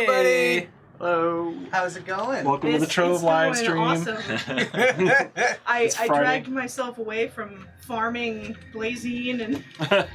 everybody. Hello. How's it going? Welcome to the Trove live stream. Awesome. I dragged myself away from farming blazine and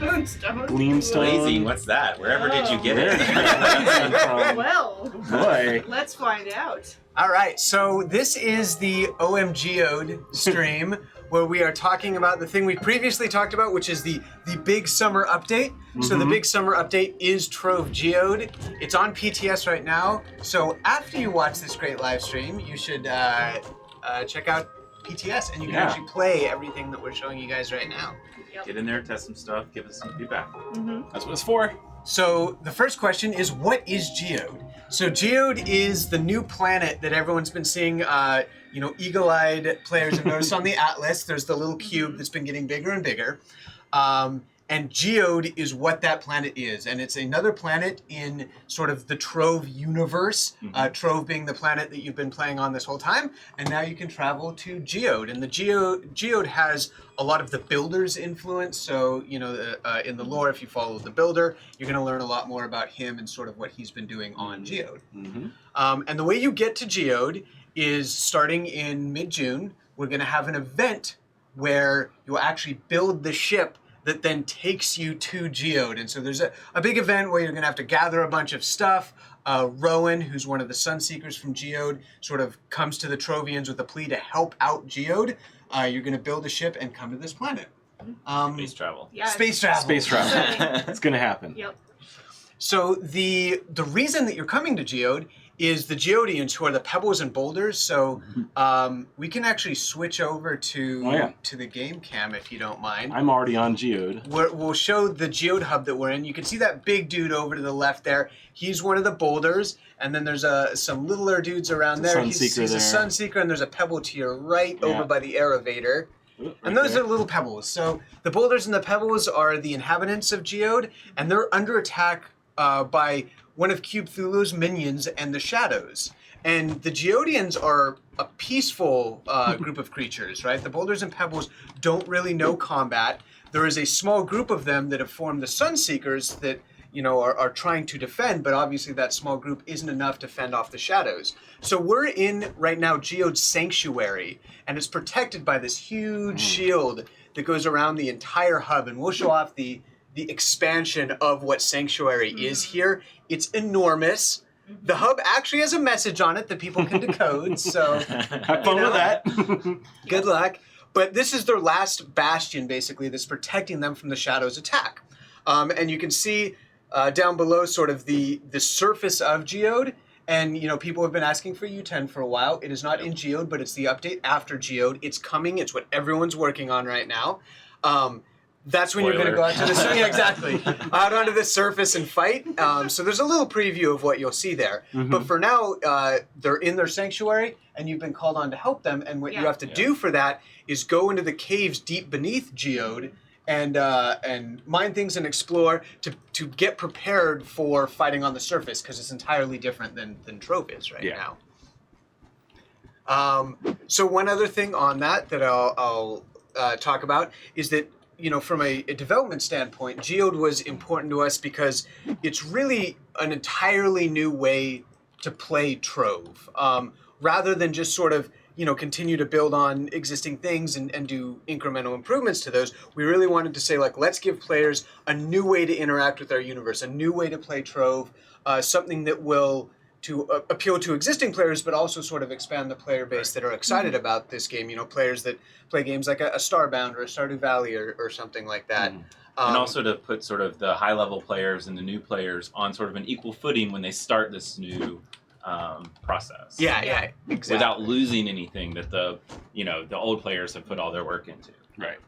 moonstone. Gleamstone. Blazing, what's that? Wherever did you get it? Well, Boy. let's find out. All right, so this is the OMGeode stream where we are talking about the thing we previously talked about, which is the big summer update. So the big summer update is Trove Geode. It's on PTS right now. So after you watch this great live stream, you should check out PTS and you can actually play everything that we're showing you guys right now. Yep. Get in there, test some stuff, give us some feedback. That's what it's for. So the first question is, what is Geode? So Geode is the new planet that everyone's been seeing. Eagle-eyed players have noticed on the atlas. There's the little cube that's been getting bigger and bigger. And Geode is what that planet is. And it's another planet in sort of the Trove universe. Trove being the planet that you've been playing on this whole time. And now you can travel to Geode. And the Geode has a lot of the Builder's influence. So, in the lore, if you follow the Builder, you're going to learn a lot more about him and sort of what he's been doing on Geode. And the way you get to Geode is starting in mid-June. We're going to have an event where you'll actually build the ship that then takes you to Geode. And so there's a big event where you're going to have to gather a bunch of stuff. Rowan, who's one of the Sunseekers from Geode, sort of comes to the Trovians with a plea to help out Geode. You're going to build a ship and come to this planet. Space travel. Yeah. Space travel. Space travel. It's going to happen. Yep. So the reason that you're coming to Geode is the Geodians, who are the pebbles and boulders. So we can actually switch over to the game cam if you don't mind. I'm already on Geode. We'll show the Geode hub that we're in. You can see that big dude over to the left there. He's one of the boulders, and then there's some littler dudes around there. He's a Sunseeker, and there's a pebble to your right over by the Aerovator. And those are little pebbles. So the boulders and the pebbles are the inhabitants of Geode, and they're under attack by one of Cube Thulu's minions and the Shadows. And the Geodians are a peaceful group of creatures, right? The boulders and pebbles don't really know combat. There is a small group of them that have formed the Sunseekers that, are trying to defend, but obviously that small group isn't enough to fend off the Shadows. So we're in, right now, Geode's Sanctuary, and it's protected by this huge shield that goes around the entire hub, and we'll show off the expansion of what Sanctuary is here. It's enormous. The hub actually has a message on it that people can decode, so have fun with that. Good luck. But this is their last bastion, basically, that's protecting them from the Shadow's attack. And you can see down below sort of the surface of Geode. And, people have been asking for U10 for a while. It is not in Geode, but it's the update after Geode. It's coming. It's what everyone's working on right now. That's when you're going to go out to the exactly out onto the surface and fight. So there's a little preview of what you'll see there. But for now, they're in their sanctuary, and you've been called on to help them. And what you have to do for that is go into the caves deep beneath Geode and mine things and explore to get prepared for fighting on the surface, because it's entirely different than Trove is right now. So one other thing on that I'll talk about is that, from a development standpoint, Geode was important to us because it's really an entirely new way to play Trove. Rather than just sort of, continue to build on existing things and do incremental improvements to those, we really wanted to say, let's give players a new way to interact with our universe, a new way to play Trove, something that will appeal to existing players, but also sort of expand the player base that are excited about this game. Players that play games like a Starbound or a Stardew Valley or something like that. And also to put sort of the high-level players and the new players on sort of an equal footing when they start this new process. Yeah, exactly. Without losing anything that the old players have put all their work into. Right.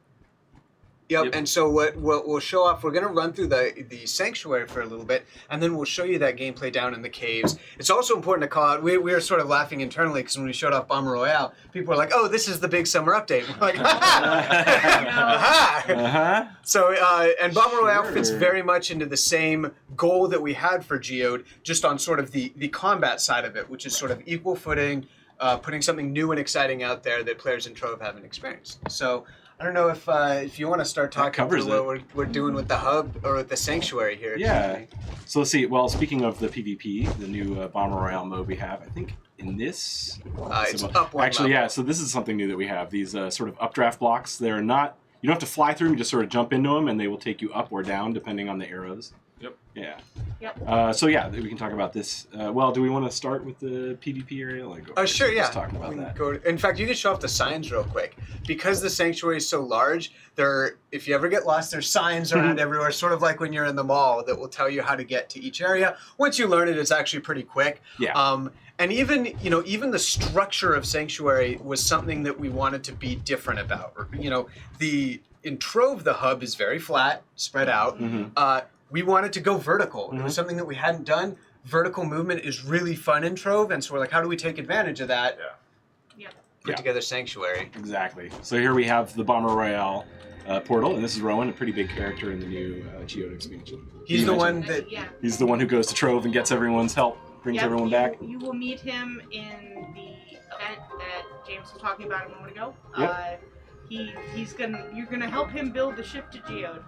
Yep, and so what we'll show off, we're going to run through the Sanctuary for a little bit, and then we'll show you that gameplay down in the caves. It's also important to call out, we were sort of laughing internally because when we showed off Bomber Royale, people were like, oh, this is the big summer update. We're like, aha! So, and Bomber Royale fits very much into the same goal that we had for Geode, just on sort of the combat side of it, which is sort of equal footing, putting something new and exciting out there that players in Trove haven't experienced. So, I don't know if you want to start talking covers through what we're doing with the hub or with the sanctuary here. Yeah. So let's see. Well, speaking of the PvP, the new Bomber Royale mode we have, I think in this... It's up one Actually, level. yeah. So this is something new that we have. These sort of updraft blocks. They're not... You don't have to fly through them. You just sort of jump into them, and they will take you up or down depending on the arrows. Yep. Yeah. Yep. So yeah, we can talk about this. Well, do we want to start with the PvP area? Sure, yeah. Let's talk about We can that. in fact, you can show off the signs real quick. Because the sanctuary is so large, if you ever get lost, there's signs around everywhere, sort of like when you're in the mall, that will tell you how to get to each area. Once you learn it, it's actually pretty quick. Yeah. And even the structure of sanctuary was something that we wanted to be different about. In Trove, the hub is very flat, spread out. We wanted to go vertical. It was something that we hadn't done. Vertical movement is really fun in Trove, and so we're like, how do we take advantage of that? Put together Sanctuary. Exactly. So here we have the Bomber Royale portal, and this is Rowan, a pretty big character in the new Geode expansion. He's the one that... He's the one who goes to Trove and gets everyone's help, brings everyone back. You will meet him in the event that James was talking about a moment ago. Yep. You're gonna help him build the ship to Geode.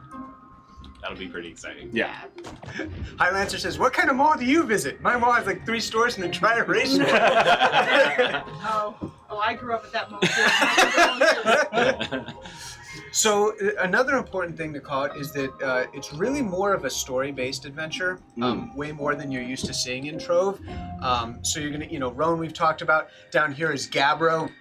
That'll be pretty exciting. Yeah. Highlander says, what kind of mall do you visit? My mall has like 3 stores and a dry erase store. I grew up at that mall too. So another important thing to call it is that it's really more of a story-based adventure, way more than you're used to seeing in Trove. So you're gonna, Rowan we've talked about. Down here is Gabbro.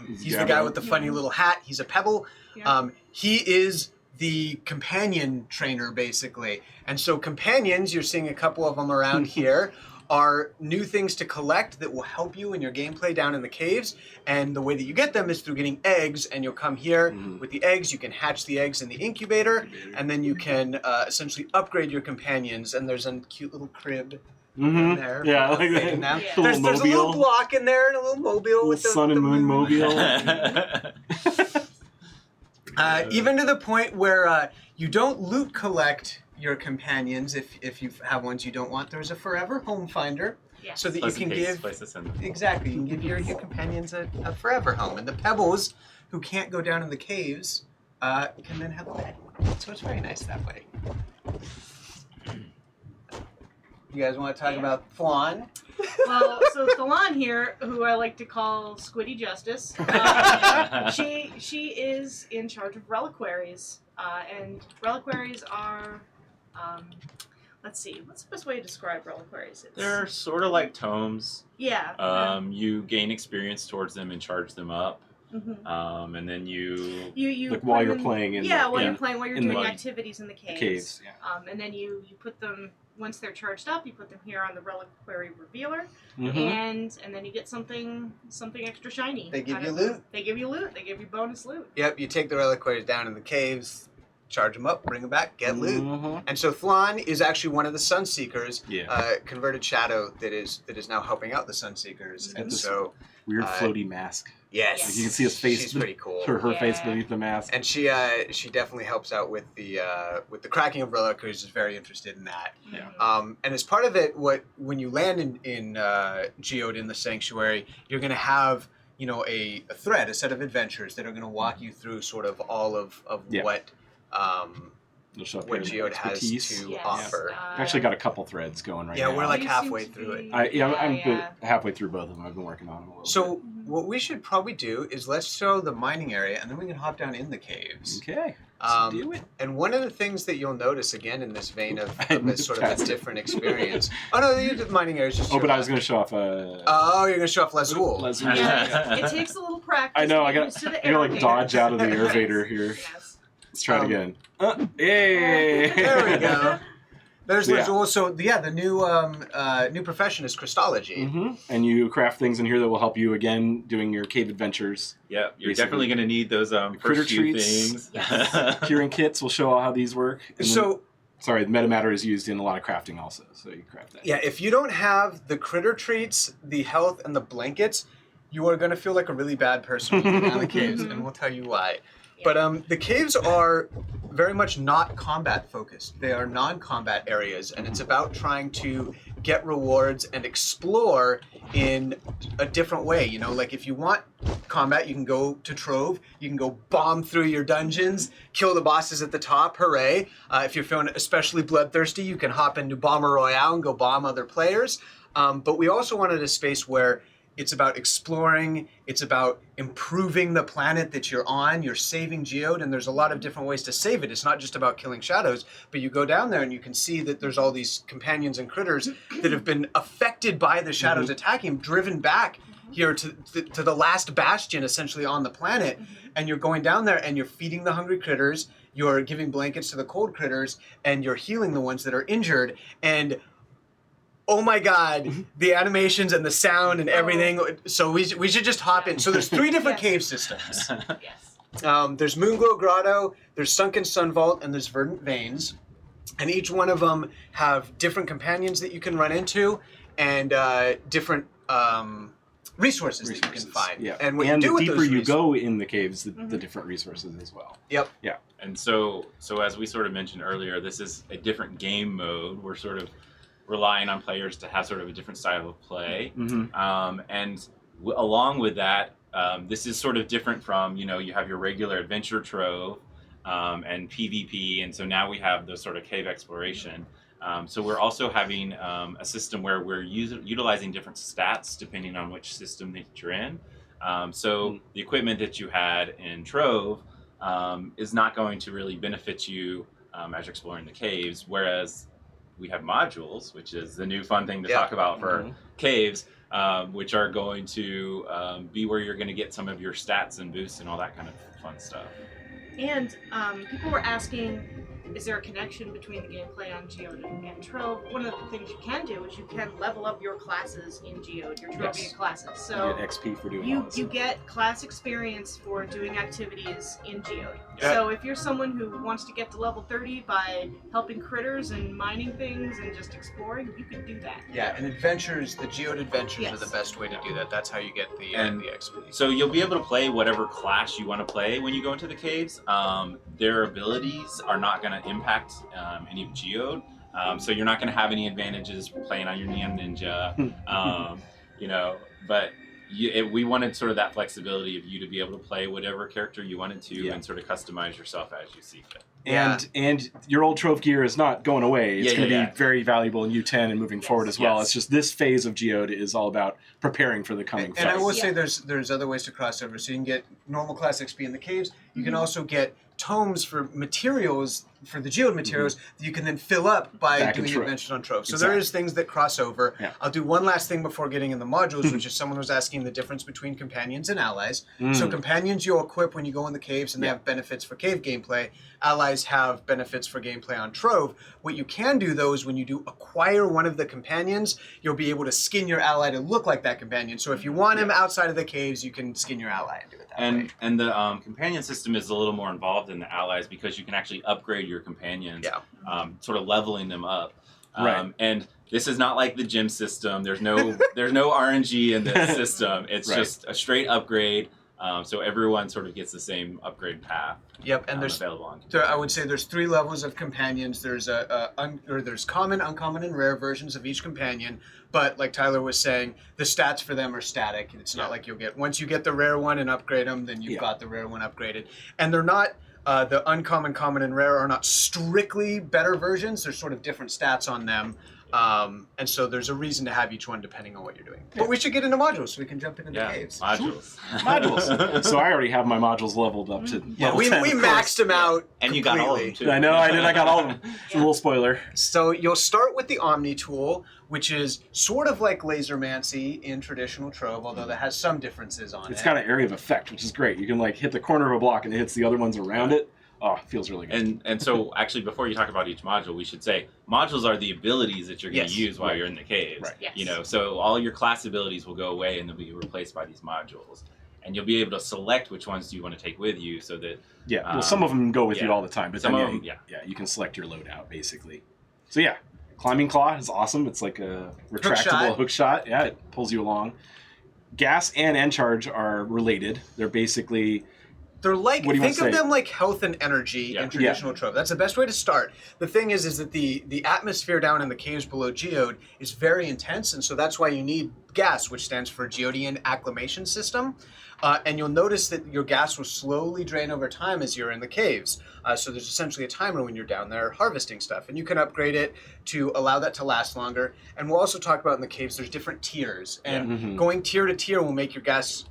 He's the guy with the funny little hat. He's a pebble. Yeah. He is the companion trainer, basically. And so companions, you're seeing a couple of them around here, are new things to collect that will help you in your gameplay down in the caves. And the way that you get them is through getting eggs, and you'll come here with the eggs. You can hatch the eggs in the incubator, and then you can essentially upgrade your companions. And there's a cute little crib in there. Yeah, like that. Yeah. There's a little block in there and a little mobile with the sun and moon mobile. Even to the point where you don't loot collect your companions if you have ones you don't want. There's a forever home finder, so that you can give exactly. You can give your companions a forever home, and the pebbles who can't go down in the caves can then have a bed. So it's very nice that way. You guys want to talk about Flan? Well, so Thalan here, who I like to call Squiddy Justice, she is in charge of reliquaries, and reliquaries are, let's see, what's the best way to describe reliquaries? They're sort of like tomes. Yeah. You gain experience towards them and charge them up. Mm-hmm. And then you like while you're playing in while you're doing the activities in the caves. And then you put them, once they're charged up, you put them here on the reliquary revealer, and then you get something extra shiny. They give you loot. They give you loot. They give you bonus loot. Yep, you take the reliquaries down in the caves, charge them up, bring them back, get loot. And so Flan is actually one of the Sunseekers, converted shadow that is now helping out the Sunseekers. And so weird floaty mask. Yes, like you can see his face. She's pretty cool. Her face beneath the mask. And she definitely helps out with the cracking of reliquaries. Is very interested in that. Yeah. And as part of it, when you land in Geode in the Sanctuary, you're going to have a thread, a set of adventures that are going to walk you through sort of all of what Geode has to offer. I've actually got a couple threads going right now. Yeah, we're like halfway through it. I'm halfway through both of them. I've been working on them a little So what we should probably do is let's show the mining area, and then we can hop down in the caves. Okay. Let's do it. And one of the things that you'll notice, again, in this vein of this sort of a different experience. Oh, no, the mining area is just... Oh, but I was going to show off... Oh, you're going to show off Lazul. It takes a little practice. I know, I got to dodge out of the elevator here. Yes. Let's try it again. Yay! There we go. There's Lazul. So, the new profession is Crystology. And you craft things in here that will help you, again, doing your cave adventures. Yeah, you're definitely going to need those critter first few treats. things. Curing kits will show how these work. And so... Sorry, the metamatter is used in a lot of crafting also, so you craft that. Yeah, if you don't have the critter treats, the health, and the blankets, you are going to feel like a really bad person when you get down the caves, and we'll tell you why. But the caves are very much not combat focused. They are non-combat areas, and it's about trying to get rewards and explore in a different way. Like if you want combat, you can go to Trove. You can go bomb through your dungeons, kill the bosses at the top. Hooray! If you're feeling especially bloodthirsty, you can hop into Bomber Royale and go bomb other players. But we also wanted a space where it's about exploring, it's about improving the planet that you're on, you're saving Geode, and there's a lot of different ways to save it. It's not just about killing shadows, but you go down there and you can see that there's all these companions and critters that have been affected by the shadows attacking, driven back here to the last bastion essentially on the planet. And you're going down there and you're feeding the hungry critters, you're giving blankets to the cold critters, and you're healing the ones that are injured. And oh my God, the animations and the sound and everything. So we should just hop in. So there's 3 different cave systems. Yes. There's Moonglow Grotto, there's Sunken Sun Vault, and there's Verdant Veins. And each one of them have different companions that you can run into and different resources that you can find. Yeah. And what and you do the with deeper those you go in the caves, the different resources as well. Yep. Yeah. And so as we sort of mentioned earlier, this is a different game mode. We're sort of relying on players to have sort of a different style of play. Along with that, this is sort of different from, you have your regular adventure trove and PvP, and so now we have the sort of cave exploration. So we're also having a system where we're utilizing different stats depending on which system that you're in. The equipment that you had in Trove is not going to really benefit you as you're exploring the caves, whereas we have modules, which is the new fun thing to talk about for caves, which are going to be where you're going to get some of your stats and boosts and all that kind of fun stuff. And people were asking, is there a connection between the gameplay on Geode and Trove? One of the things you can do is you can level up your classes in Geode, your Trovian classes. So you get XP for doing all this you stuff. get class experience for doing activities in Geode. Yeah. So if you're someone who wants to get to level 30 by helping critters and mining things and just exploring, you can do that. Yeah, and adventures, the Geode adventures Yes. are the best way to do that. That's how you get the XP. So you'll be able to play whatever class you want to play when you go into the caves. Their abilities are not going to impact any of Geode. So you're not going to have any advantages playing on your Neon Ninja. But we wanted sort of that flexibility of you to be able to play whatever character you wanted to and sort of customize yourself as you see fit. And your old Trove gear is not going away. It's going to be very valuable in U10 and moving forward as well. Yes. It's just this phase of Geode is all about preparing for the coming And I phase. will say there's other ways to cross over. So you can get normal class XP in the caves. You can also get tomes for materials, for the Geode materials, that you can then fill up by Back in doing Trove. adventures on Trove. So Exactly. there is things that cross over. Yeah. I'll do one last thing before getting in the modules, which is someone was asking the difference between companions and allies. So companions you'll equip when you go in the caves, and they have benefits for cave gameplay. Allies have benefits for gameplay on Trove. What you can do, though, is when you do acquire one of the companions, you'll be able to skin your ally to look like that companion. So if you want him outside of the caves, you can skin your ally and do it that way. And the companion system is a little more involved than the allies because you can actually upgrade your companions, sort of leveling them up. Right. And this is not like the gym system. There's no RNG in this system. It's just a straight upgrade. So everyone sort of gets the same upgrade path. Yep, and there's available on. I would say there's 3 levels of companions. There's there's common, uncommon, and rare versions of each companion. But like Tyler was saying, the stats for them are static. It's not like you'll get once you get the rare one and upgrade them, then you've got the rare one upgraded. And they're not the uncommon, common, and rare are not strictly better versions. There's sort of different stats on them. And so there's a reason to have each one depending on what you're doing. But we should get into modules so we can jump into the caves. Modules. Modules. So I already have my modules leveled up to level 10, we of maxed them out And you got all of them completely. too. I know, I did. I got all of them. It's a little spoiler. So you'll start with the Omni tool, which is sort of like Lasermancy in traditional Trove, although that has some differences on it. It's got an area of effect, which is great. You can like hit the corner of a block and it hits the other ones around it. Oh, it feels really good. And so actually before you talk about each module, we should say modules are the abilities that you're going to use while you're in the caves. Right. Yes. So all your class abilities will go away and they'll be replaced by these modules. And you'll be able to select which ones do you want to take with you so that Well, some of them go with you all the time, but some then of them, you can select your loadout basically. So yeah, Climbing Claw is awesome. It's like a retractable hook shot. Yeah, it pulls you along. Gas and Encharge are related. They're basically They're like, What do you want think to of say? them like health and energy Yeah. in traditional Trove. That's the best way to start. The thing is that the atmosphere down in the caves below Geode is very intense, and so that's why you need gas, which stands for Geodean Acclimation System. And you'll notice that your gas will slowly drain over time as you're in the caves. So there's essentially a timer when you're down there harvesting stuff, and you can upgrade it to allow that to last longer. And we'll also talk about in the caves, there's different tiers, and going tier to tier will make your gas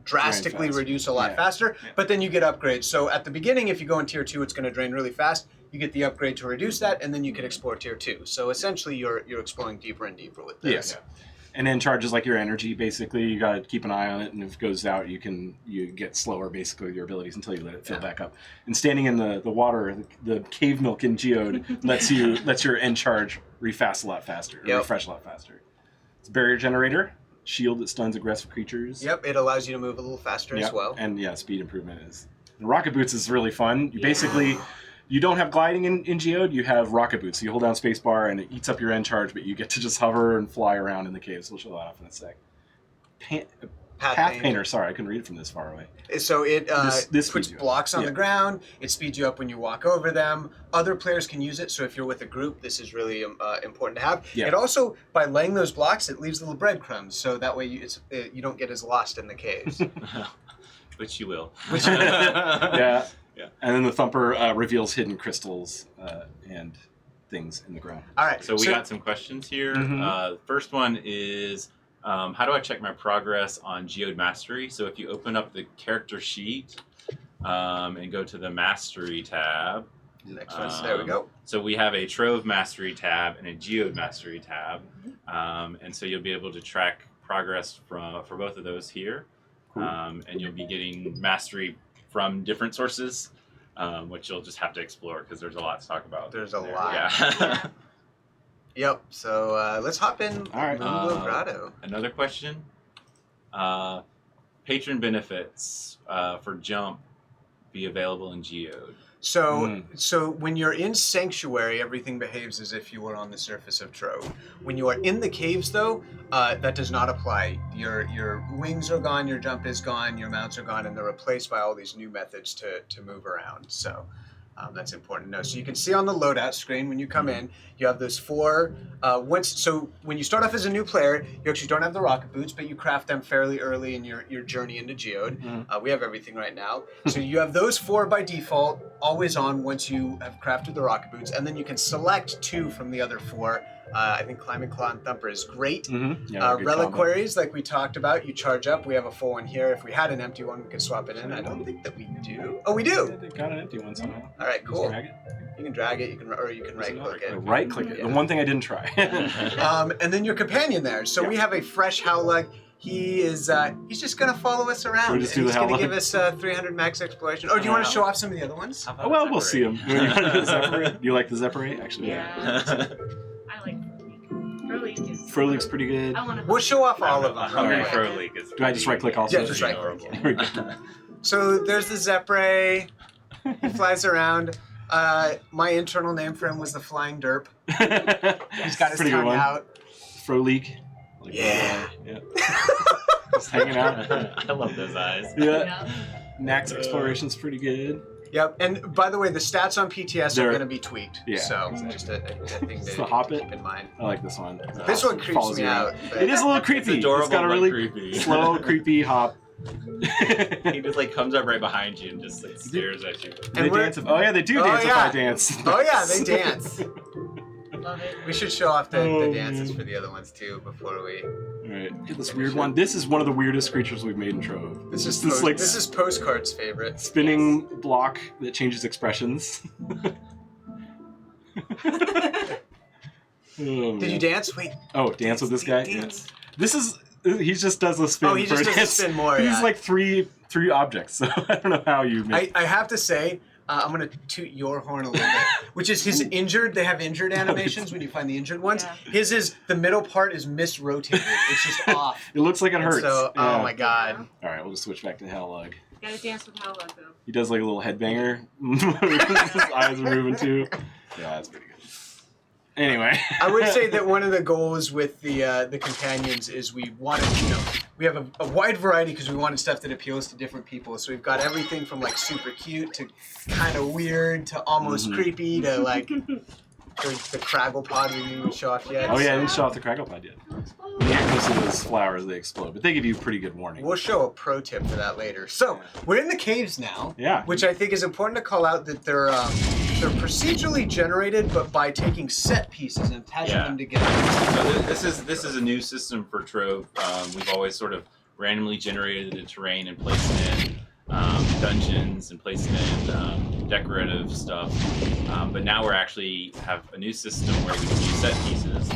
drastically fast. reduce a lot faster, but then you get upgrades. So at the beginning, if you go in tier 2, it's going to drain really fast. You get the upgrade to reduce that, and then you can explore tier 2. So essentially, you're exploring deeper and deeper with this. Yeah. And then charges like your energy. Basically, you got to keep an eye on it, and if it goes out, you get slower. Basically, your abilities until you let it fill back up. And standing in the water, the cave milk in Geode lets your end charge refresh a lot faster. Refresh a lot faster. It's a barrier generator. Shield that stuns aggressive creatures. Yep, it allows you to move a little faster as well. And speed improvement is. And rocket boots is really fun. You basically, you don't have gliding in Geode, you have rocket boots. So you hold down spacebar and it eats up your end charge, but you get to just hover and fly around in the caves. We'll show that off in a sec. Path Painter, sorry, I couldn't read it from this far away. So it this puts blocks on the ground. It speeds you up when you walk over them. Other players can use it, so if you're with a group, this is really important to have. It also, by laying those blocks, it leaves little breadcrumbs, so that way you don't get as lost in the caves. Which you will. Yeah. And then the Thumper reveals hidden crystals and things in the ground. All right. So we got some questions here. First one is, how do I check my progress on Geode Mastery? So if you open up the character sheet and go to the Mastery tab. Next one. There we go. So we have a Trove Mastery tab and a Geode Mastery tab. And so you'll be able to track progress for both of those here. Cool. And you'll be getting Mastery from different sources, which you'll just have to explore because there's a lot to talk about. There's a lot. Yeah. Yep. So let's hop in. All right. Moonglow Grotto. Another question. Patron benefits for Jump be available in Geode? So when you're in Sanctuary, everything behaves as if you were on the surface of Trove. When you are in the caves, though, that does not apply. Your wings are gone, your jump is gone, your mounts are gone, and they're replaced by all these new methods to move around. So that's important to know. So you can see on the loadout screen when you come in, you have those 4. So when you start off as a new player, you actually don't have the rocket boots, but you craft them fairly early in your journey into Geode. We have everything right now. So you have those 4 by default, always on once you have crafted the rocket boots, and then you can select 2 from the other 4. I think Climbing Claw and Thumper is great. Reliquaries, like we talked about, you charge up. We have a full one here. If we had an empty one, we could swap it in. I don't think that we do. Oh, we do! They got an empty one somehow. All right, cool. Drag it. You can drag it, you can right-click it. Right-click it. The one thing I didn't try. And then your companion there. So we have a fresh Howlug. He is he's just gonna follow us around. We just do the he's gonna Howlug? give us 300 max exploration. Or do you want to show off some of the other ones? Oh, well, we'll see them. You like the Zephyrate? Actually, Yeah. I like Furleak is. Furleak's pretty good. We'll show off all of them. Okay. Okay. Furleak is. Do I just right-click also? Yeah, just right-click. There we go. So there's the Zephyrate. He flies around. My internal name for him was the Flying Derp. He's got his Pretty good tongue one. out. Froleak. Yeah. Just hanging out. I love those eyes. Yeah. Max Exploration's pretty good. Yep, and by the way, the stats on PTS are They're- going to be tweaked. Yeah, So exactly. just a thing It's to the Hobbit. keep in mind. I like this one. This one creeps Follows me you out. but- It is a little creepy. It's adorable, got a but really creepy. slow, creepy hop. He just like comes up right behind you and just like stares at you. They And we're- dance. Oh yeah, they do Oh, dance if yeah. I dance. Oh yeah, they dance. Love it. We should show off the Oh, dances man. for the other ones too before we. Alright, get this weird one. This is one of the weirdest creatures we've made in Trove. This is this like this is Postcard's favorite. spinning block that changes expressions. Oh, Did you dance? Wait. Oh, dance with this guy? Dance. This is he just does a spin. Oh, he for just does a dance. spin more, He's yeah. like three objects. So I don't know how you make. I have to say, I'm gonna toot your horn a little bit, which is his injured. They have injured animations when you find the injured ones. Yeah. His is the middle part is misrotated. It's just off. It looks like it And hurts. So, Yeah. oh my god. All right, we'll just switch back to Hellug. Gotta dance with Howlug though. He does like a little headbanger. His eyes are moving too. Yeah, that's pretty good. Anyway. I would say that one of the goals with the companions is we wanted, we have a wide variety because we wanted stuff that appeals to different people. So we've got everything from like super cute to kind of weird to almost creepy to like the Craggle Pod we didn't even show off yet. Oh yeah, I didn't show off the Craggle Pod yet. When you get close to those flowers, they explode, but they give you pretty good warning. We'll show a pro tip for that later. So we're in the caves now. Yeah. Which I think is important to call out that they're procedurally generated, but by taking set pieces and attaching them together. So this is a new system for Trove. We've always sort of randomly generated the terrain and placed it in dungeons and placed it in decorative stuff. But now we're actually have a new system where we can use set pieces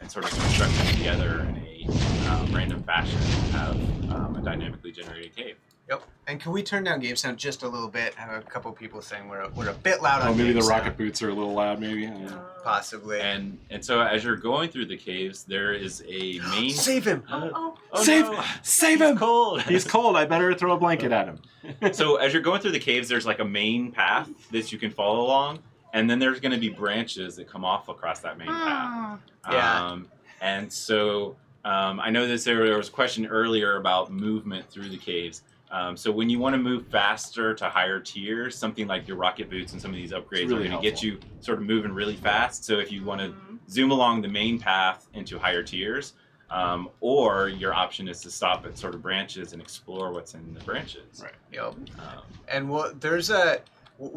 and sort of construct them together in a random fashion and have a dynamically generated cave. Yep. And can we turn down game sound just a little bit? I have a couple people saying we're a bit loud on maybe game the sound. rocket boots are a little loud, maybe. I don't know. Possibly. And so as you're going through the caves, there is a main... Save him! Oh, Save He's him! cold! He's cold. I better throw a blanket at him. So as you're going through the caves, there's like a main path that you can follow along, and then there's going to be branches that come off across that main path. Yeah. And so I know that there was a question earlier about movement through the caves. So when you want to move faster to higher tiers, something like your rocket boots and some of these upgrades really are going to get helpful. you sort of moving really fast. So if you want to zoom along the main path into higher tiers, or your option is to stop at sort of branches and explore what's in the branches. Right. Yep. And we'll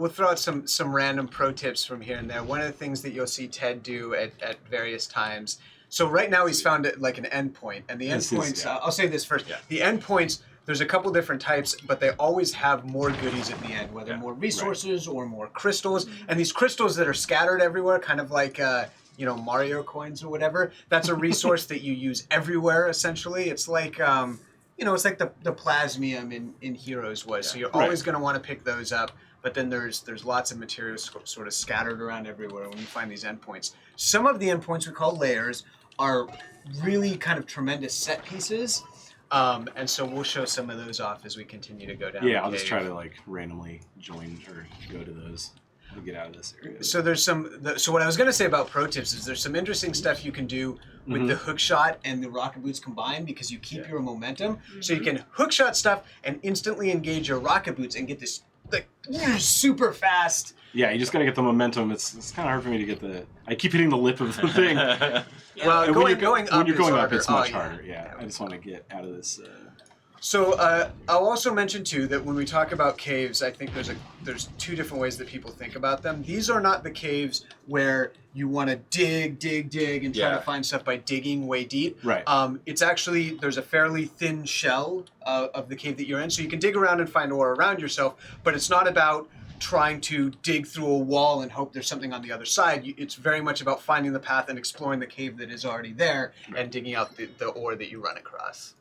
throw out some random pro tips from here and there. One of the things that you'll see Ted do at various times. So right now he's found it like an endpoint, and the endpoints. I'll say this first. Yeah. The endpoints. There's a couple different types, but they always have more goodies at the end, whether more resources or more crystals. And these crystals that are scattered everywhere, kind of like Mario coins or whatever. That's a resource that you use everywhere. Essentially, it's like it's like the plasmium in Heroes was. So you're always going to want to pick those up. But then there's lots of materials sort of scattered around everywhere when you find these endpoints. Some of the endpoints we call layers are really kind of tremendous set pieces. And so we'll show some of those off as we continue to go down. Yeah, I'll just try to like randomly join or go to those to get out of this area. So there's so what I was going to say about pro tips is there's some interesting stuff you can do with the hook shot and the rocket boots combined because you keep your momentum. So you can hook shot stuff and instantly engage your rocket boots and get this like super fast. Yeah, you just got to get the momentum. It's kind of hard for me to get the... I keep hitting the lip of the thing. Well, when going up harder. it's much harder. Yeah, I just want to get out of this... So I'll also mention too that when we talk about caves, I think there's two different ways that people think about them. These are not the caves where you want to dig and try to find stuff by digging way deep. Right. It's actually there's a fairly thin shell of the cave that you're in, so you can dig around and find ore around yourself. But it's not about trying to dig through a wall and hope there's something on the other side. It's very much about finding the path and exploring the cave that is already there and digging out the ore that you run across.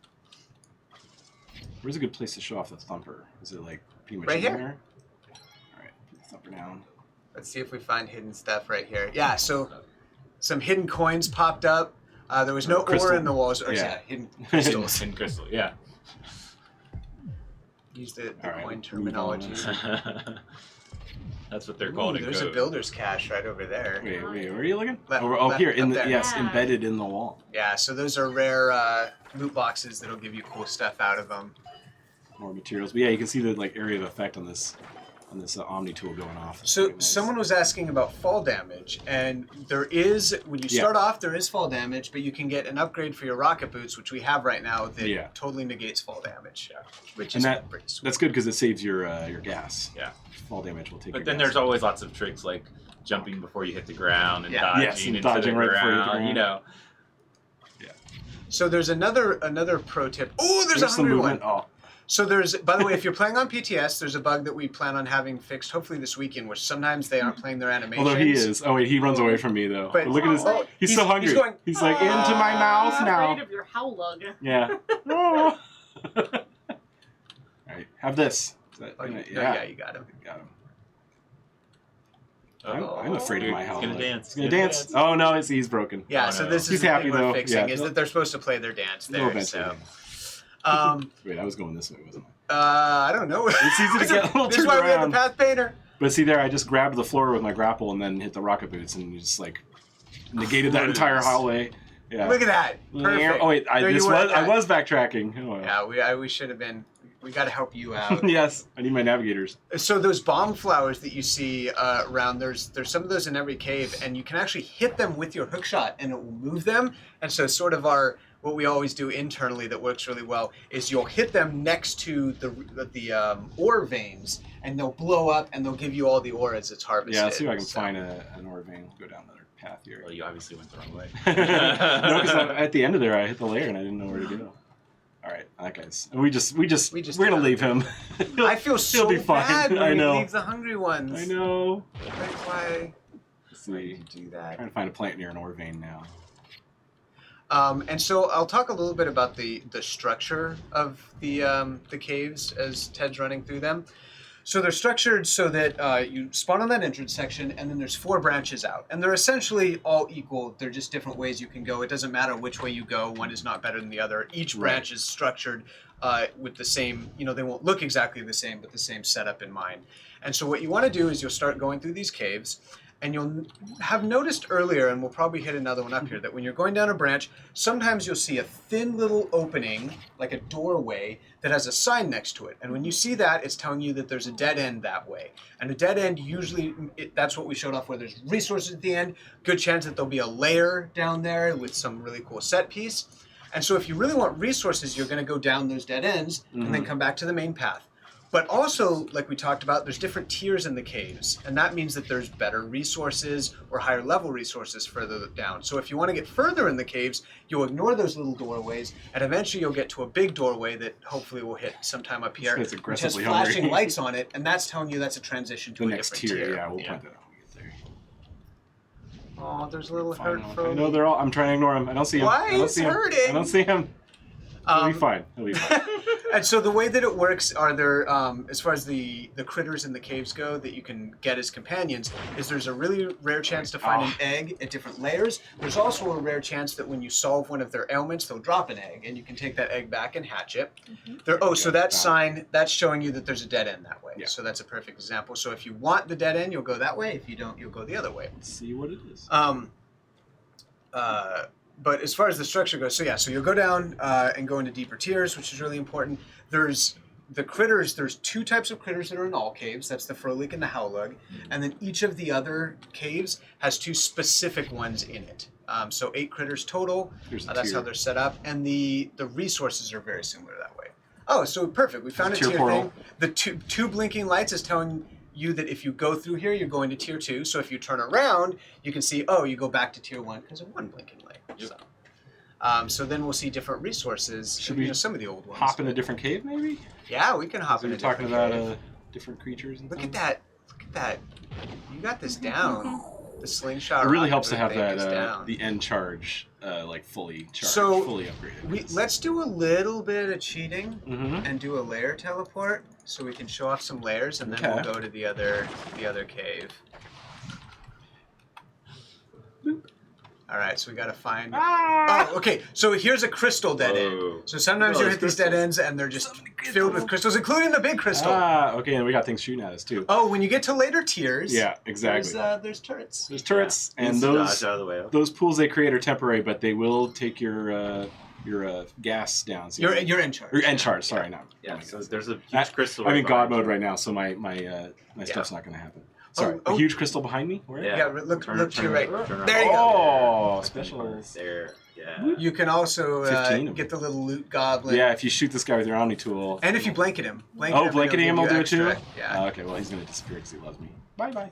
Where's a good place to show off the thumper? Is it like pretty much right here? There? All right, put the thumper down. Let's see if we find hidden stuff right here. Yeah, so some hidden coins popped up. There was no ore in the walls. Or hidden crystals. Hidden crystal, yeah. Use the coin terminology. That's what they're called. There's a builder's cache right over there. Wait, where are you looking? Left, here, in the there. embedded in the wall. Yeah, so those are rare loot boxes that'll give you cool stuff out of them. More materials, but yeah, you can see the like area of effect on this Omni tool going off. It's So pretty nice. someone was asking about fall damage, and there is, when you start off, there is fall damage, but you can get an upgrade for your rocket boots, which we have right now, that totally negates fall damage, which is pretty sweet. That's good because it saves your gas. Yeah. Fall damage will take. But your then gas. there's always lots of tricks like jumping before you hit the ground and dodging Yes, and into dodging the right before you hit the ground, ground. you know. So there's another pro tip. Oh, there's a some 100 one. movement. Oh, So there's, by the way, if you're playing on PTS, there's a bug that we plan on having fixed hopefully this weekend, which sometimes they aren't playing their animations. although he is. Oh wait, he runs away from me though. But- But look at his. Oh, he's so hungry. He's going, like into my mouth I'm now. afraid of your howlug. Yeah. Oh. All right, have this. Is that, Oh, yeah, you got him. got him. Uh-oh. I'm afraid of my He's howl. gonna dance. He's gonna dance. Oh no, he's broken. Yeah, Oh, so no. this is He's the happy, thing we're though. fixing, Yeah. is that they're supposed to play their dance They'll there. eventually. So, Wait, I was going this way, wasn't I? I don't know. It's easy to get a little This is turned why we have around. the path painter. But see there, I just grabbed the floor with my grapple and then hit the rocket boots and just like negated that entire hallway. Yeah. Look at that. Perfect. Oh wait, There you were at I that. was backtracking. Oh, well. Yeah, we should have been. We got to help you out. Yes, I need my navigators. So those bomb flowers that you see around, there's some of those in every cave, and you can actually hit them with your hook shot, and it will move them. And so sort of what we always do internally that works really well is you'll hit them next to the ore veins, and they'll blow up, and they'll give you all the ore as it's harvested. Yeah, let's see if I can find an ore vein. Go down another path here. Well, you obviously went the wrong way. No, because at the end of there, I hit the layer and I didn't know where to go. All right, that guy's. And we're gonna leave him. I feel so be fine. bad when I know. we leave the hungry ones. I know. That's why Let's you see. do that. Trying to find a plant near an ore vein now. And so I'll talk a little bit about the structure of the caves as Ted's running through them. So they're structured so that you spawn on that entrance section, and then there's 4 branches out. And they're essentially all equal. They're just different ways you can go. It doesn't matter which way you go. One is not better than the other. Each branch is structured with the same, they won't look exactly the same, but the same setup in mind. And so what you want to do is you'll start going through these caves, and you'll have noticed earlier, and we'll probably hit another one up here, that when you're going down a branch, sometimes you'll see a thin little opening, like a doorway, that has a sign next to it. And when you see that, it's telling you that there's a dead end that way. And a dead end, usually, that's what we showed off, where there's resources at the end. Good chance that there'll be a layer down there with some really cool set piece. And so if you really want resources, you're going to go down those dead ends and then come back to the main path. But also, like we talked about, there's different tiers in the caves, and that means that there's better resources or higher level resources further down. So if you want to get further in the caves, you'll ignore those little doorways, and eventually you'll get to a big doorway that hopefully will hit sometime up here, It's which has aggressively flashing hungry. lights on it, and that's telling you that's a transition to The a next different tier, tier. yeah, we'll point that out when we get there. Oh, there's a little hurt Fine, from. no, they're all. I'm trying to ignore him. I don't see him. Why I don't is see him. hurting? I don't see him. He'll be fine. He'll be fine. And so the way that it works are there, as far as the critters in the caves go that you can get as companions, is there's a really rare chance to find an egg at different layers. There's also a rare chance that when you solve one of their ailments, they'll drop an egg, and you can take that egg back and hatch it. So that sign, that's showing you that there's a dead end that way. Yeah. So that's a perfect example. So if you want the dead end, you'll go that way. If you don't, you'll go the other way. Let's see what it is. But as far as the structure goes, so you'll go down and go into deeper tiers, which is really important. There's the critters, there's 2 types of critters that are in all caves. That's the Frolik and the Howlug. And then each of the other caves has 2 specific ones in it. So 8 critters total. That's how they're set up. And the resources are very similar that way. Oh, so perfect. We found a tier portal. thing. The two blinking lights is telling you that if you go through here, you're going to tier 2. So if you turn around, you can see, you go back to tier 1 because of 1 blinking light. So then we'll see different resources. Should we some of the old ones. Hop in a different cave, maybe? Yeah, we can hop So in you're a talking different about cave. different creatures and Look things? at that. Look at that. You got this down. The slingshot. It really rocket helps to have thing is that down. the end charge fully charged, So, fully upgraded. Let's do a little bit of cheating Mm-hmm. and do a layer teleport so we can show off some layers, and then Okay. we'll go to the other cave. All right, so we got to find. Oh, okay. So here's a crystal dead Whoa. end. So sometimes Oh, you there's hit these dead ends, and they're just filled with crystals, including the big crystal. Okay, and we got things shooting at us too. Oh, when you get to later tiers, Yeah, exactly. there's turrets. There's turrets, Yeah. and Dodge those out of the way. those pools they create are temporary, but they will take your gas down. So You're in charge. or end charge. Sorry, not. Yeah, so there's a huge I- crystal. I'm right in God behind mode you. right now, so my stuff's not going to happen. Sorry, Oh, a huge crystal behind me. Where? Yeah. Yeah, look to your right. Turn There you go. Oh, There. special. There. Yeah. You can also 15 of get the little loot goblin. Yeah, if you shoot this guy with your Omni tool. And if you blanket him. Blanketing him will do it too? Yeah. Okay, well he's going to disappear because he loves me. Bye.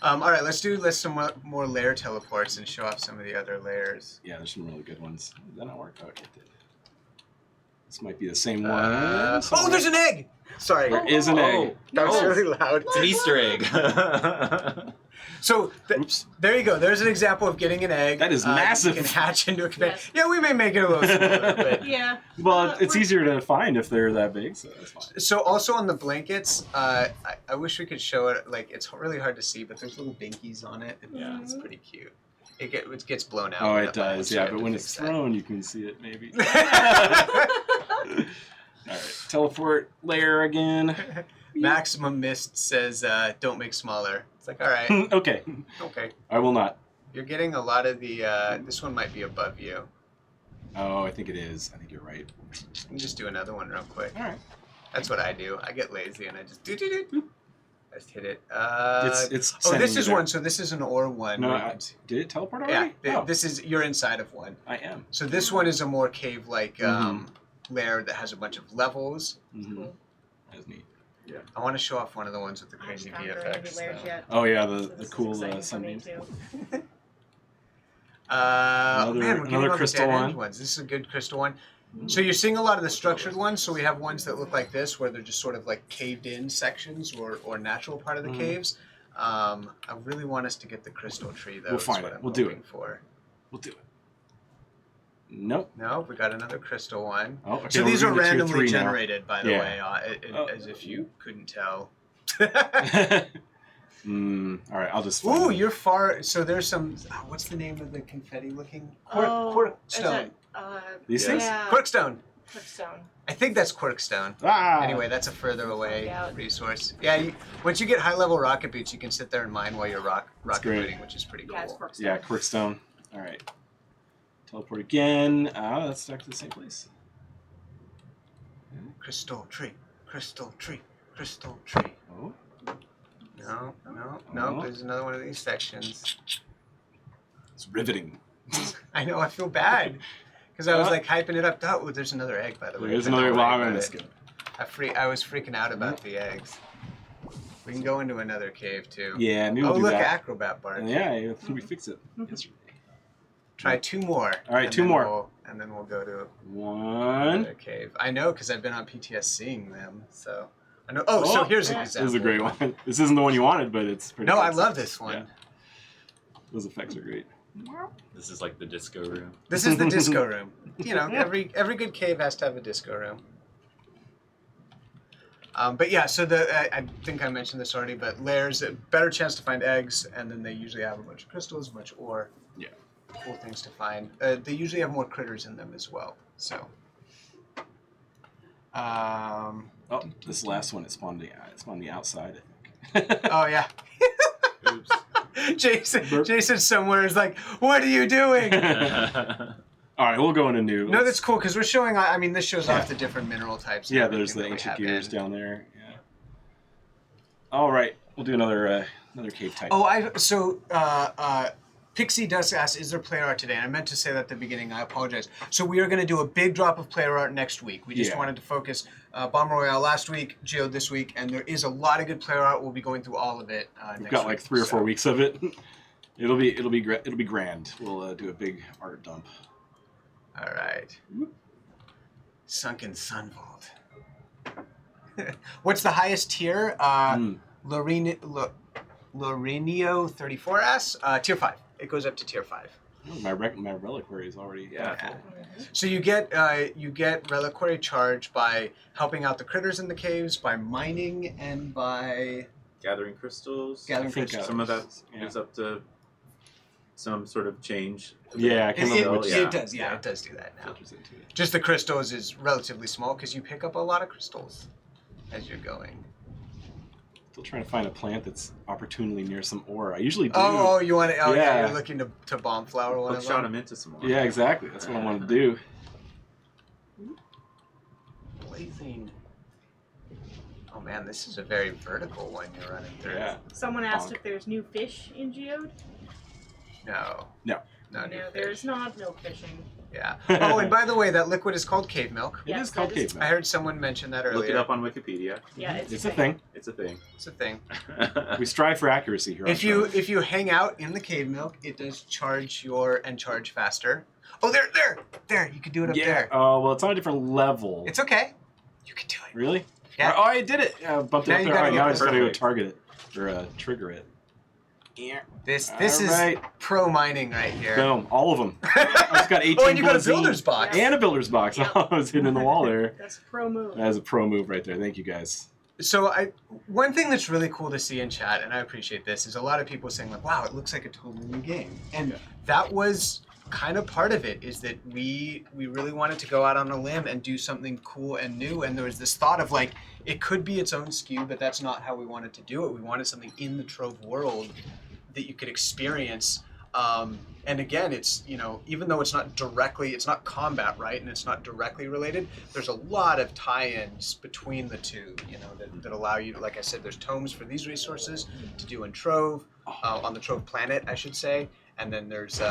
All right, let's do some more layer teleports and show off some of the other layers. Yeah, there's some really good ones. Did that not work? Oh, it did. This might be the same one. Oh, there's an egg! Sorry. There is an egg. That was really loud. It's an Easter egg. So, Oops. there you go. There's an example of getting an egg. That is massive. You can hatch into a companion. Yes. Yeah, we may make it a little smaller, but... Yeah. Well, it's easier to find if they're that big, so that's fine. So also on the blankets, I wish we could show it. Like, it's really hard to see, but there's little binkies on it. Yeah. It's pretty cute. It gets blown out. Oh, when it that does, so I yeah, have but to when fix it's that. thrown, you can see it maybe. Alright, teleport layer again. Maximum Mist says, don't make smaller. It's like, all right, Okay, okay. I will not. You're getting a lot of the. This one might be above you. Oh, I think it is. I think you're right. Let me just do another one real quick. All right. That's what I do. I get lazy and I just do. I just hit it. It's Oh, sending this you is there. one. So this is an ore one. No, where you can did it teleport yeah, already? Oh, this is you're inside of one. I am. So this one is a more cave-like lair that has a bunch of levels. Cool. That's neat. I want to show off one of the ones with the I haven't crazy found very many VFX. layers yet. Oh yeah, So the this is cool exciting for me, sunbeams. too. Man, we're getting another all the crystal dead end one. ones. This is a good crystal one. So you're seeing a lot of the structured ones. So we have ones that look like this, where they're just sort of like caved-in sections or natural part of the caves. I really want us to get the crystal tree, though. We'll is find what it. I'm We'll do hoping it. For. We'll do it. Nope. No, we got another crystal one. Oh, okay, So we're these are gonna get tier randomly 3 now. generated, by the Yeah. way, Oh. as if you couldn't tell. All right, I'll just. find Ooh, it. you're far. So there's some. What's the name of the confetti-looking? Is Quirkstone. it, These things? yeah, Quirkstone. Quirkstone. I think that's Quirkstone. Ah. Anyway, that's a further away Find out. resource. Yeah, once you get high-level rocket boots, you can sit there and mine while you're rocket great. booting, which is pretty cool. Yeah, it's Quirkstone. Yeah, Quirkstone. All right. Teleport again. That's stuck to the same place. Crystal tree, crystal tree, crystal tree. Oh. No. Oh. There's another one of these sections. It's riveting. I know. I feel bad because I was like hyping it up. Oh, there's another egg, by the way. There's I know another. Well, I I'm got gonna it. skip. I was freaking out about the eggs. We can go into another cave too. Yeah, maybe Oh, we'll do look, that. acrobat bar. Yeah, we fix it. Yesterday. Try 2 more. All right, and 2 then more. and then we'll go to One. another cave. I know because I've been on PTS seeing them. So I know. Oh, so here's an yeah. example. This is a great one. This isn't the one you wanted, but it's pretty. No, I good. love this one. Yeah. Those effects are great. This is like the disco room. This is the disco room. You know, every good cave has to have a disco room. But yeah, so I think I mentioned this already, but layers, a better chance to find eggs, and then they usually have a bunch of crystals, a bunch of ore. Yeah. Cool things to find. They usually have more critters in them as well. So. Oh, this last one it spawned the outside, I think. Oh yeah. Oops. Jason somewhere is like, what are you doing? All right, we'll go into new. No, that's cool because we're showing. I mean, this shows off the different mineral types. and Yeah, there's everything the that we ancient have gears in. down there. Yeah. All right, we'll do another cave type. Oh, Pixie does ask, is there player art today? And I meant to say that at the beginning. I apologize. So we are going to do a big drop of player art next week. We just wanted to focus Bomber Royale last week, Geode this week, and there is a lot of good player art. We'll be going through all of it We've next got week. like 3 or 4 weeks of it. It'll be grand. We'll do a big art dump. All right. Sunken Sun Vault. What's the highest tier? Lorenio 34S, tier 5. It goes up to tier 5. Oh, my reliquary is already Yeah. So you get reliquary charge by helping out the critters in the caves, by mining, and by Gathering crystals. gathering I think, crystals. Some of that Yeah. is up to some sort of change. Yeah, I can't remember which It does. Yeah, it does do that now. filters into it. Just the crystals is relatively small because you pick up a lot of crystals as you're going. Still trying to find a plant that's opportunely near some ore. I usually do. Oh, you want to? Oh, yeah. Yeah. You're looking to bomb flower one Hook of shot them. him into some more. Yeah, exactly. That's what I want to do. Blazing. Oh man, this is a very vertical one you're running through. Yeah. Someone asked Bonk. if there's new fish in Geode. No. No. No, No, new there's fish. not milk fishing. Yeah. Oh, and by the way, that liquid is called cave milk. It Yes, is called that is- cave I milk. heard someone mention that earlier. Look it up on Wikipedia. Yeah, It's a thing. It's a thing. It's a thing. We strive for accuracy here. on If you Trove. hang out in the cave milk, it does charge charge faster. Oh, there. You can do it up Yeah. there. Oh well, it's on a different level. It's okay. You can do it. Really? Yeah. Oh, I did it. Bumped it Now up you there. gotta All right, get now I just gotta go perfect. target it or trigger it. Yeah. This All is right. pro mining right here. Boom. All of them. I just got 18 Oh, and you got a bullets in- builder's box. and a builder's box. Yep. I was hidden in the wall there. That's a pro move. That is a pro move right there. Thank you guys. So one thing that's really cool to see in chat, and I appreciate this, is a lot of people saying like, "Wow, it looks like a totally new game," and that was kind of part of it. Is that we really wanted to go out on a limb and do something cool and new, and there was this thought of like it could be its own SKU, but that's not how we wanted to do it. We wanted something in the Trove world that you could experience. And again, it's, you know, even though it's not combat, right, and it's not directly related, there's a lot of tie-ins between the two, you know, that allow you to, like I said, there's tomes for these resources to do in Trove, on the Trove planet, I should say, and then there's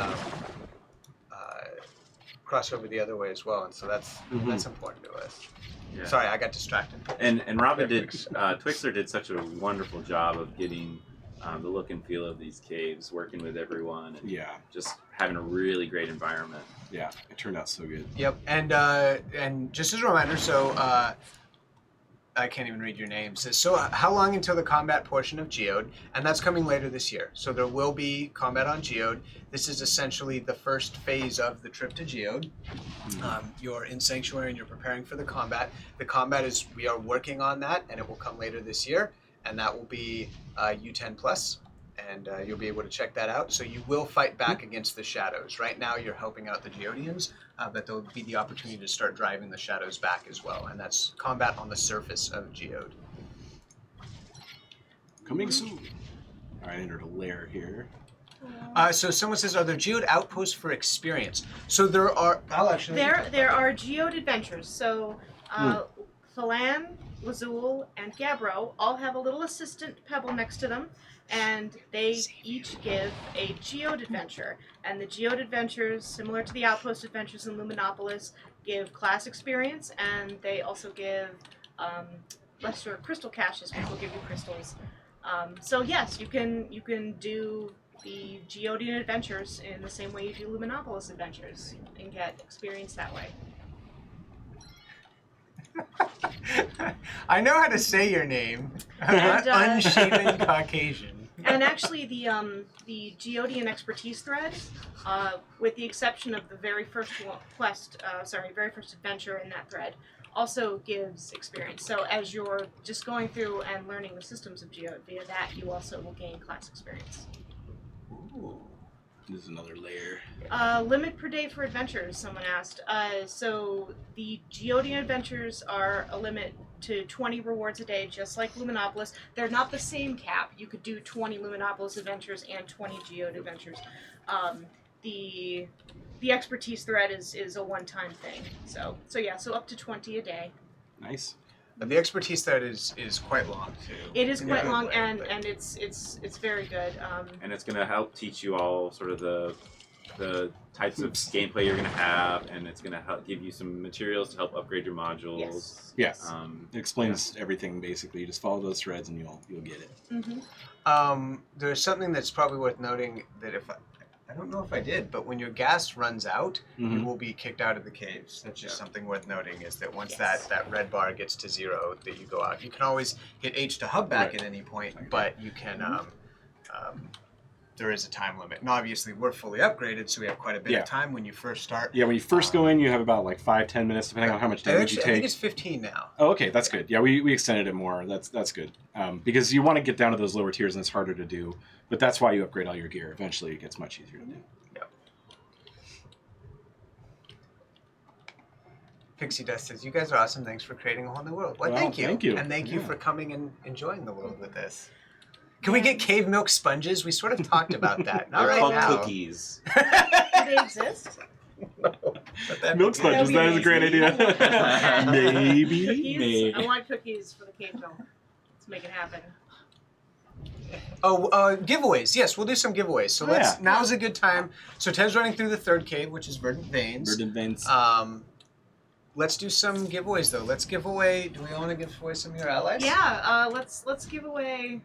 crossover the other way as well, and so that's important to us. Yeah. Sorry, I got distracted. And Robin did, Twixler did such a wonderful job of getting the look and feel of these caves, working with everyone, and just having a really great environment. Yeah, it turned out so good. Yep, and just as a reminder, so I can't even read your name. So how long until the combat portion of Geode? And that's coming later this year. So there will be combat on Geode. This is essentially the first phase of the trip to Geode. You're in Sanctuary and you're preparing for the combat. The combat is, we are working on that, and it will come later this year. And that will be U10 plus, and you'll be able to check that out. So you will fight back against the shadows. Right now you're helping out the Geodians, but there'll be the opportunity to start driving the shadows back as well. And that's combat on the surface of Geode. Coming soon. All right, I entered a lair here. So someone says, are there Geode outposts for experience? So there are, There are Geode adventures. So Phalan, Lazul, and Gabbro all have a little assistant pebble next to them, and they each give a Geode adventure. And the Geode adventures, similar to the outpost adventures in Luminopolis, give class experience, and they also give lesser crystal caches, which will give you crystals. So yes, you can do the Geodian adventures in the same way you do Luminopolis adventures and get experience that way. I know how to say your name. And, Unshaven Caucasian. And actually, the Geodian expertise thread, with the exception of the very first very first adventure in that thread, also gives experience. So as you're just going through and learning the systems of Geode via that, you also will gain class experience. Ooh. This is another layer. Limit per day for adventures, someone asked. So the Geodian adventures are a limit to 20 rewards a day, just like Luminopolis. They're not the same cap. You could do 20 Luminopolis adventures and 20 Geode adventures. The expertise thread is a one-time thing. So up to 20 a day. Nice. The expertise thread is quite long too. It is quite long, and it's very good. And it's going to help teach you all sort of the types of gameplay you're going to have, and it's going to help give you some materials to help upgrade your modules. Yes. It explains everything basically. You just follow those threads and you'll get it. Mm-hmm. There's something that's probably worth noting that I don't know if I did, but when your gas runs out, you will be kicked out of the caves. That's just something worth noting, is that once that red bar gets to 0, that you go out. You can always hit H to hub back at any point, but you can, there is a time limit. And obviously we're fully upgraded, so we have quite a bit of time when you first start. Yeah, when you first go in, you have about like 5-10 minutes, depending on how much damage you take. I think it's 15 now. Oh, okay, that's good. Yeah, we extended it more. That's good. Because you want to get down to those lower tiers, and it's harder to do. But that's why you upgrade all your gear. Eventually, it gets much easier to do. Yep. Pixie Dust says, "You guys are awesome. Thanks for creating a whole new world." Well, thank you. Thank you. And thank you for coming and enjoying the world with us. Can we get cave milk sponges? We sort of talked about that. Not They're right called now. cookies. Do they exist? Milk sponges, that is a great idea. Maybe. Cookies? Maybe. I want cookies for the cave milk. Let's make it happen. Oh, giveaways. Yes, we'll do some giveaways. So now's a good time. So Ted's running through the third cave, which is Verdant Veins. Verdant Veins. Let's do some giveaways though. Let's give away. Do we want to give away some of your allies? Yeah. Let's give away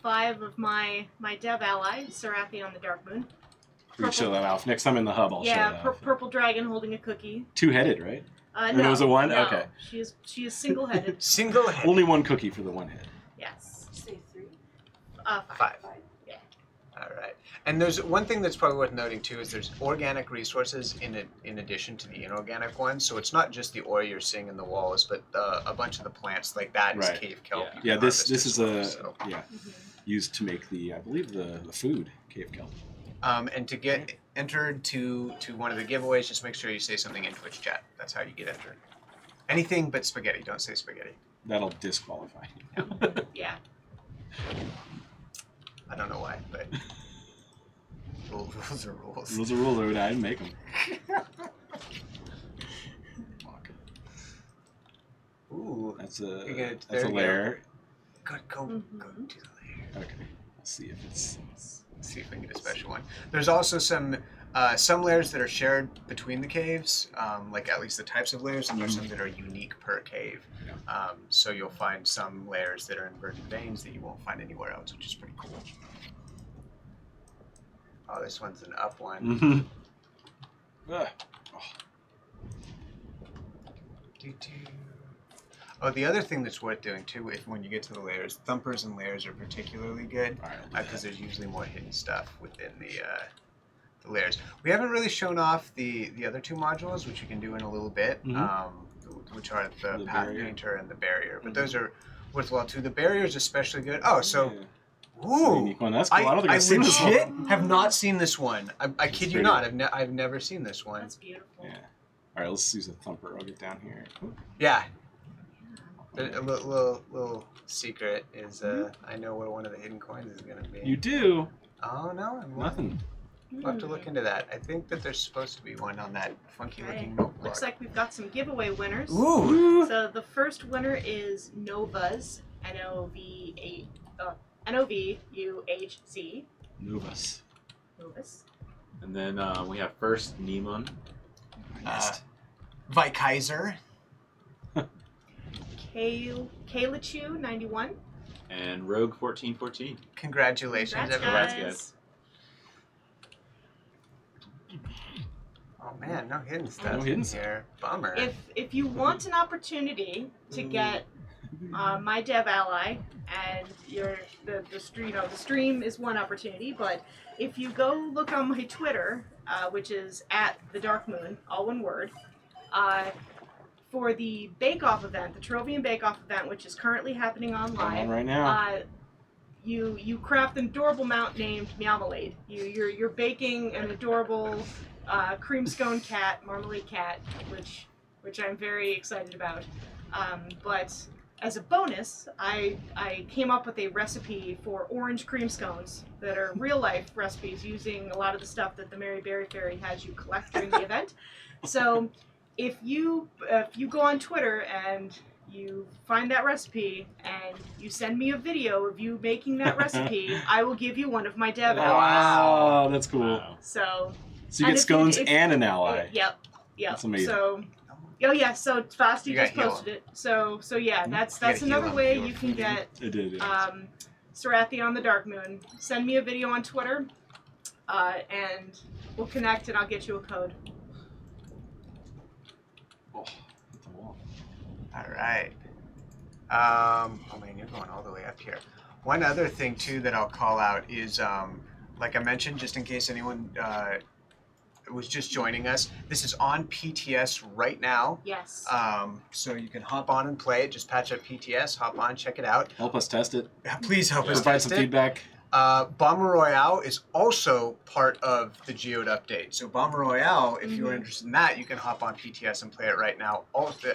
5 of my dev allies, Sarathi on the Dark Moon. We can show that off. Next time in the hub, I'll show that off. Purple dragon holding a cookie. 2-headed, right? No, was it 1? No. Okay. She is single-headed. Single-headed. Only 1 cookie for the 1 head. Yes. Say 3? 5. Yeah. All right. And there's one thing that's probably worth noting too, is there's organic resources in addition to the inorganic ones. So it's not just the ore you're seeing in the walls, but a bunch of the plants like that is cave kelp. you Yeah, can this harvest is as well, used to make the, I believe, the food cave kelp. And to get entered to one of the giveaways, just make sure you say something in Twitch chat. That's how you get entered. Anything but spaghetti. Don't say spaghetti. That'll disqualify. Yeah. I don't know why, but Rules are rules. Rules are rules. I didn't make them. Ooh. That's You're a gonna- that's a there you layer. Go to the layer. Okay. Let's see if it's. Let's see if we can get a special one. There's also some layers that are shared between the caves, like at least the types of layers, and there's some that are unique per cave. Yeah. So you'll find some layers that are inverted veins that you won't find anywhere else, which is pretty cool. Oh, this one's an up one. Mm-hmm. Oh, the other thing that's worth doing too, when you get to the layers, thumpers and layers are particularly good because there's usually more hidden stuff within the layers. We haven't really shown off the other two modules, which we can do in a little bit, which are the Path barrier. Painter and the Barrier. But those are worthwhile too. The Barrier is especially good. Oh, so. Yeah. Ooh, Unique one. That's cool. I don't think I I've seen this one. legit have not seen this one. I kid you pretty not. I've never seen this one. That's beautiful. Yeah. All right, let's use a thumper. I'll get down here. Yeah. A little secret is I know where one of the hidden coins is gonna be. You do? Oh no, Nothing. We'll have to look into that. I think that there's supposed to be one on that funky looking notebook. Looks like we've got some giveaway winners. Ooh. So the first winner is Novas, Novuhz. Novus. Novus. And then we have first Nemon. Vikaiser. Kaylachu 91. And Rogue 1414. Congratulations, Congrats, everyone. guys. Oh man, no hidden stuff No hidden in stuff. here. Bummer. If you want an opportunity to get my dev ally and the stream is one opportunity, but if you go look on my Twitter, which is @thedarkmoon, all one word, for the Bake Off event, the Trovian Bake Off event, which is currently happening Going on online, right now. you craft an adorable mount named Meowmalade. You're baking an adorable cream scone cat, marmalade cat, which I'm very excited about. But as a bonus, I came up with a recipe for orange cream scones that are real life recipes using a lot of the stuff that the Mary Berry Fairy has you collect during the event. So if you go on Twitter and you find that recipe and you send me a video of you making that recipe, I will give you one of my dev allies. Wow, that's cool. Wow. So So you And get if scones if- and an ally. Yep. That's amazing. So, oh yeah. So Fasti You just got heal. posted it. So yeah, that's gotta heal another him. way Heal you him. can get It did. Yeah. Sarathi on the Dark Moon. Send me a video on Twitter, and we'll connect, and I'll get you a code. Oh, hit the wall. All right. Oh man, you're going all the way up here. One other thing too that I'll call out is, like I mentioned, just in case anyone was just joining us, this is on PTS right now. Yes. So you can hop on and play it. Just patch up PTS, hop on, check it out. Help us test it. Please help us Provide test some it. feedback. Bomber Royale is also part of the Geode update. So Bomber Royale, if you're interested in that, you can hop on PTS and play it right now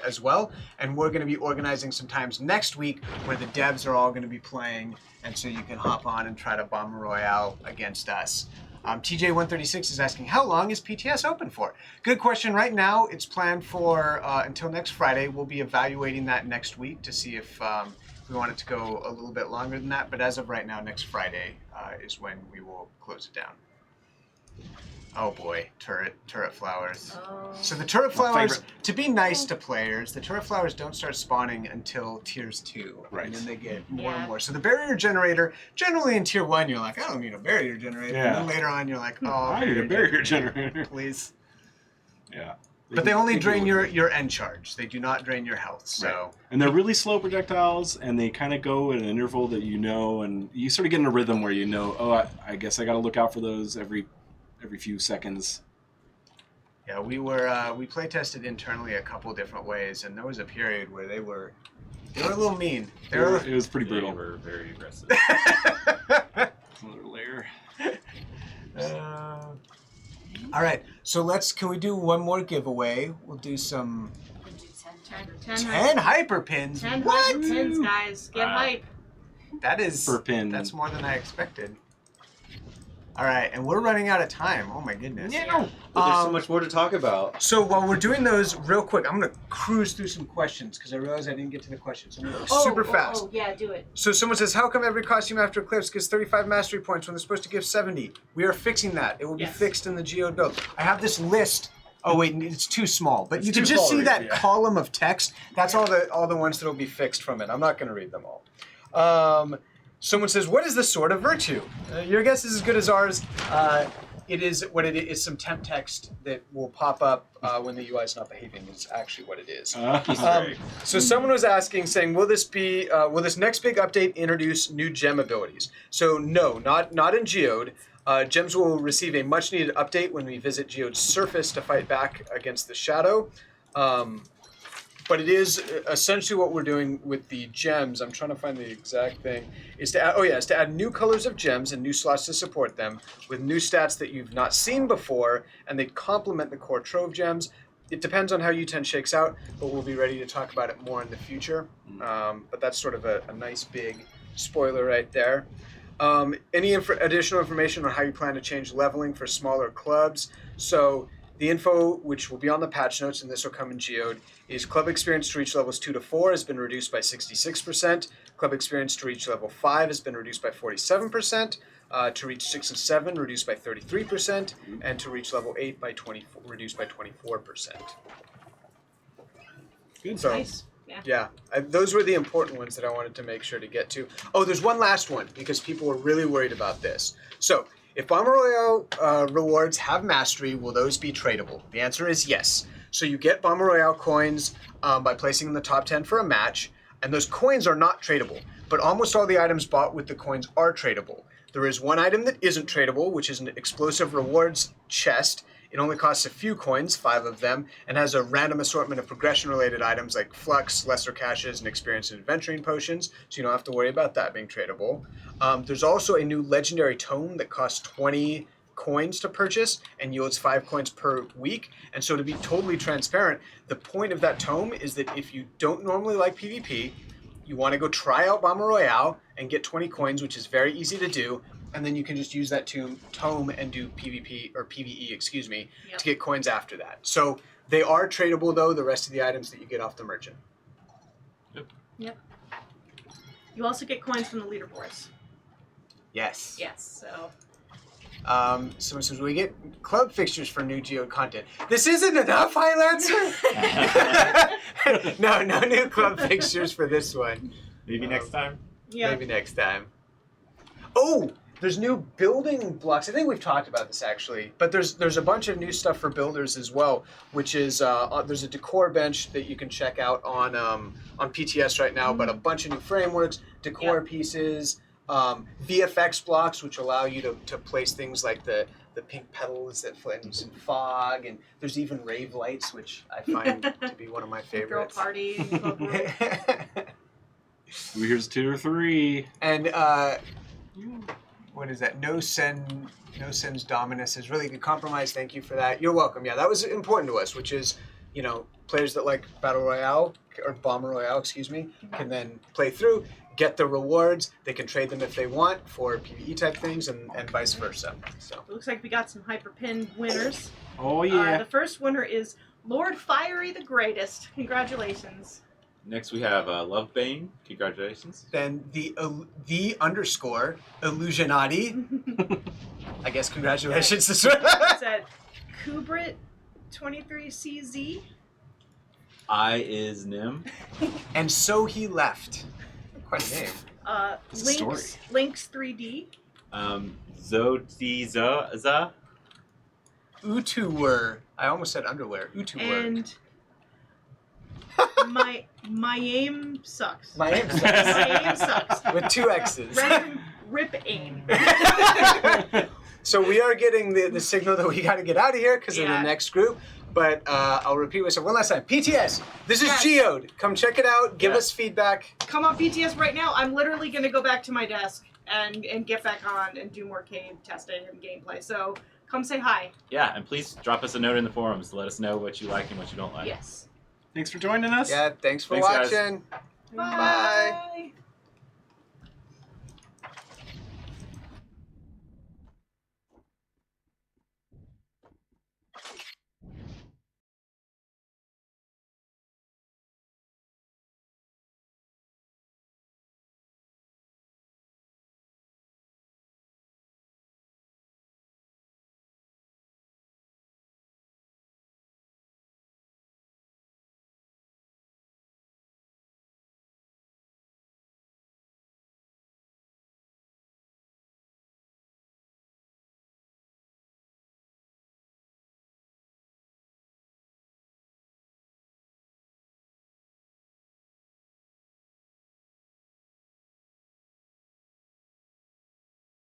as well. And we're going to be organizing some times next week where the devs are all going to be playing, and so you can hop on and try to Bomber Royale against us. TJ136 is asking, how long is PTS open for? Good question. Right now, it's planned for until next Friday. We'll be evaluating that next week to see if we want it to go a little bit longer than that. But as of right now, next Friday is when we will close it down. Oh boy, turret flowers. Oh. So the turret My flowers, favorite. to be nice to players, the turret flowers don't start spawning until tiers 2. Right. And then they get more Yeah. and more. So the barrier generator, generally in tier 1, you're like, I don't need a barrier generator. Yeah. And then later on, you're like, oh, I need a barrier generator. please. Yeah. But they only can drain do it. your end charge. They do not drain your health. So Right. And they're really slow projectiles, and they kind of go at an interval that you know, and you sort of get in a rhythm where you know, oh, I guess I got to look out for those every few seconds. yeah, we play tested internally a couple different ways, and there was a period where they were a little mean. It was pretty They brutal. were very aggressive. Another layer. All right, so can we do one more giveaway? We'll do some 10 hyper pins. 10 What? pins, guys. Get Wow. hype. That is Per pin. That's more than I expected. All right, and we're running out of time. Oh my goodness. Yeah. But there's so much more to talk about. So while we're doing those, real quick, I'm gonna cruise through some questions because I realized I didn't get to the questions. So I'm gonna go super fast. Oh, yeah, do it. So someone says, how come every costume after Eclipse gives 35 mastery points when they're supposed to give 70? We are fixing that. It will be Yes. fixed in the Geode build. I have this list. Oh wait, it's too small. But It's you can too just small see to that read, yeah. column of text. That's all the ones that will be fixed from it. I'm not gonna read them all. Someone says, what is the Sword of Virtue? Your guess is as good as ours. It is what it is. Some temp text that will pop up when the UI is not behaving. Is actually what it is. So someone was asking, saying, will this next big update introduce new gem abilities? So no, not in Geode. Gems will receive a much needed update when we visit Geode's surface to fight back against the shadow. But it is essentially what we're doing with the gems. I'm trying to find the exact thing. Is to add new colors of gems and new slots to support them with new stats that you've not seen before, and they complement the core Trove gems. It depends on how U10 shakes out, but we'll be ready to talk about it more in the future. But that's sort of a nice big spoiler right there. Any additional information on how you plan to change leveling for smaller clubs? So the info, which will be on the patch notes, and this will come in Geode, is club experience to reach levels 2 to 4 has been reduced by 66%. Club experience to reach level 5 has been reduced by 47%. To reach 6 and 7, reduced by 33%. And to reach level 8, reduced by 24%. Good. So, Nice. yeah, those were the important ones that I wanted to make sure to get to. Oh, there's one last one, because people were really worried about this. So, if Bomber Royale rewards have mastery, will those be tradable? The answer is yes. So you get Bomber Royale coins by placing in the top 10 for a match, and those coins are not tradable. But almost all the items bought with the coins are tradable. There is one item that isn't tradable, which is an explosive rewards chest. It only costs a few coins, 5 of them, and has a random assortment of progression-related items like flux, lesser caches, and experience and adventuring potions, so you don't have to worry about that being tradable. There's also a new legendary tome that costs 20 coins to purchase and yields 5 coins per week. And so to be totally transparent, the point of that tome is that if you don't normally like PvP, you want to go try out Bomber Royale and get 20 coins, which is very easy to do, and then you can just use that tome and do PvP or PvE, to get coins after that. So they are tradable though, the rest of the items that you get off the merchant. Yep. You also get coins from the leaderboards. Yes. Yes, so. Someone says, we get club fixtures for new Geode content. This isn't enough, Highlancer! No new club fixtures for this one. Maybe next time. Yeah. Maybe next time. Oh, there's new building blocks. I think we've talked about this actually, but there's a bunch of new stuff for builders as well, which is there's a decor bench that you can check out on PTS right now, but a bunch of new frameworks, decor pieces, VFX blocks, which allow you to place things like the pink petals that flames in fog, and there's even rave lights, which I find to be one of my favorites. Girl party. Here's 2 or 3. And what is that? No Sen's Dominus is really good compromise. Thank you for that. You're welcome. Yeah, that was important to us, which is, players that like Battle Royale, or Bomber Royale, can then play through, get the rewards. They can trade them if they want for PvE type things, and vice versa. So It looks like we got some hyperpin winners. Oh yeah. The first winner is Lord Fiery the Greatest. Congratulations. Next we have Lovebane. Congratulations. then the underscore Illusionati. I guess congratulations. It's at Kubrit 23CZ. I is Nim. And so he left. Quite a name. It's a story. Lynx 3D. Zodiza. Utuwer. I almost said underwear. Utuwer. And my aim sucks. My aim sucks. My aim sucks. With 2 X's. Random rip aim. So we are getting the signal that we got to get out of here because of the next group. But I'll repeat myself one last time. PTS, this is Geode. Come check it out. Give us feedback. Come on PTS right now. I'm literally going to go back to my desk and get back on and do more cave testing and gameplay. So come say hi. Yeah, and please drop us a note in the forums to let us know what you like and what you don't like. Yes. Thanks for joining us. Yeah, thanks for Thanks, guys. watching. Bye. Bye.